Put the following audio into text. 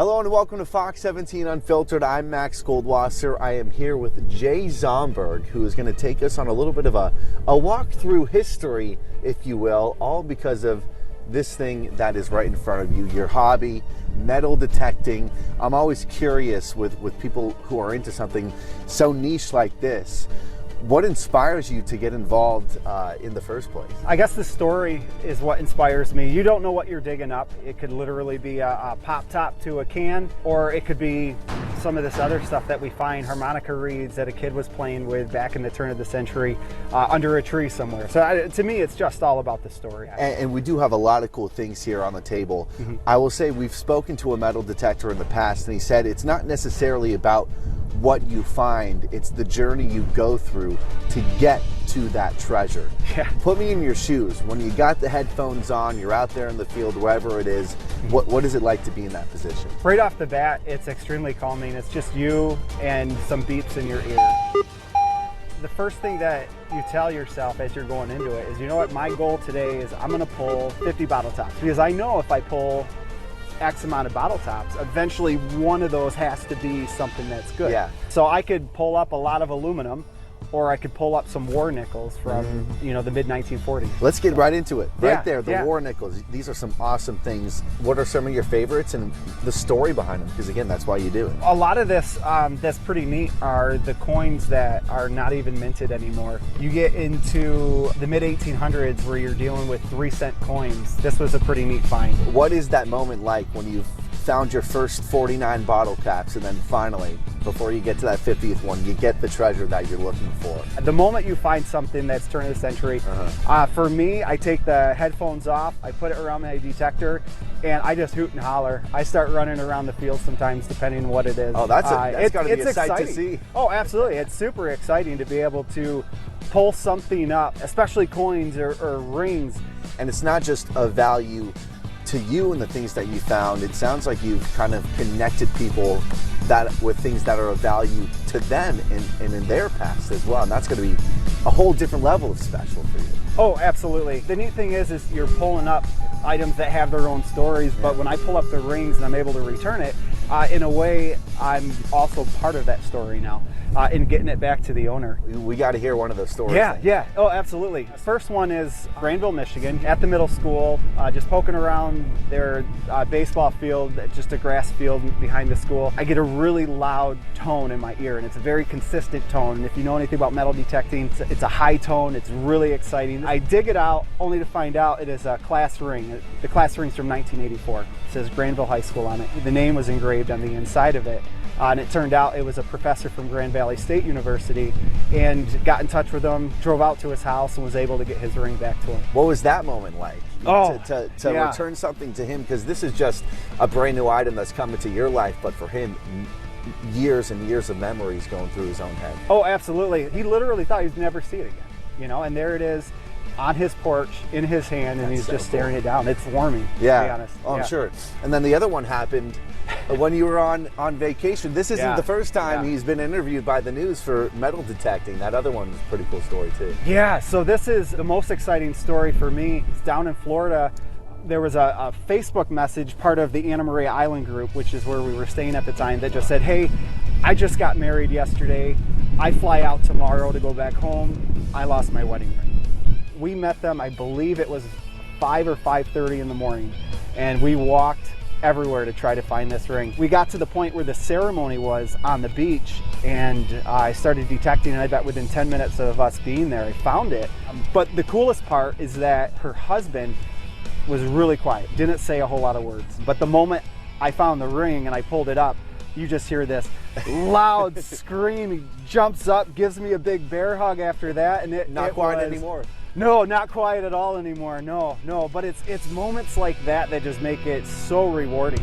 Hello and welcome to Fox 17 Unfiltered. I'm Max Goldwasser. I am here with Jay Zomberg, who is going to take us on a little bit of a walk through history, if you will, all because of this thing that is right in front of you, your hobby, metal detecting. I'm always curious with people who are into something so niche like this. What inspires you to get involved in the first place? I guess the story is what inspires me. You don't know what you're digging up. It could literally be a pop top to a can, or it could be some of this other stuff that we find, harmonica reeds that a kid was playing with back in the turn of the century under a tree somewhere. So to me, it's just all about the story. And we do have a lot of cool things here on the table. Mm-hmm. I will say we've spoken to a metal detector in the past, and he said it's not necessarily about what you find, it's the journey you go through to get to that treasure. Yeah. Put me in your shoes. When you got the headphones on, you're out there in the field, wherever it is, what is it like to be in that position? Right off the bat, it's extremely calming. It's just you and some beeps in your ear. The first thing that you tell yourself as you're going into it is, you know what, my goal today is I'm gonna pull 50 bottle tops, because I know if I pull X amount of bottle tops, eventually one of those has to be something that's good. Yeah. So I could pull up a lot of aluminum, or I could pull up some war nickels from the mid 1940s. Let's get right into it. Right there, the yeah. war nickels. These are some awesome things. What are some of your favorites and the story behind them? Because again, that's why you do it. A lot of this that's pretty neat are the coins that are not even minted anymore. You get into the mid 1800s where you're dealing with 3-cent coins. This was a pretty neat find. What is that moment like when you've found your first 49 bottle caps, and then finally, before you get to that 50th one, you get the treasure that you're looking for? The moment you find something that's turn of the century, for me, I take the headphones off, I put it around my detector, and I just hoot and holler. I start running around the field sometimes, depending on what it is. Oh, that's got to be a sight to see. Oh, absolutely. It's super exciting to be able to pull something up, especially coins or rings. And it's not just a value to you and the things that you found. It sounds like you've kind of connected people with things that are of value to them and in their past as well. And that's going to be a whole different level of special for you. Oh, absolutely. The neat thing is you're pulling up items that have their own stories, but when I pull up the rings and I'm able to return it, in a way, I'm also part of that story now. In getting it back to the owner. We got to hear one of those stories. Yeah. Oh, absolutely. First one is Granville, Michigan, at the middle school, just poking around their baseball field, just a grass field behind the school. I get a really loud tone in my ear, and it's a very consistent tone. And if you know anything about metal detecting, it's a high tone. It's really exciting. I dig it out only to find out it is a class ring. The class ring's from 1984. It says Granville High School on it. The name was engraved on the inside of it. And it turned out it was a professor from Grand Valley State University, and got in touch with him, drove out to his house, and was able to get his ring back to him. What was that moment like? To yeah. return something to him, because this is just a brand new item that's come into your life, but for him, years and years of memories going through his own head. Oh, absolutely. He literally thought he'd never see it again, and there it is on his porch in his hand, and he's just staring it down. It's warming, to be honest. Oh, I'm sure. And then the other one happened when you were on vacation. This isn't the first time he's been interviewed by the news for metal detecting. That other one was a pretty cool story too. Yeah, so this is the most exciting story for me. It's down in Florida. There was a Facebook message, part of the Anna Maria Island group, which is where we were staying at the time, that just said, hey, I just got married yesterday. I fly out tomorrow to go back home. I lost my wedding ring. We met them, I believe it was 5 or 5:30 in the morning, and we walked everywhere to try to find this ring. We got to the point where the ceremony was on the beach, and I started detecting, and I bet within 10 minutes of us being there, I found it. But the coolest part is that her husband was really quiet, didn't say a whole lot of words. But the moment I found the ring and I pulled it up, you just hear this loud scream. He jumps up, gives me a big bear hug after that, and Not quiet anymore. No, not quiet at all anymore. No. But it's moments like that that just make it so rewarding.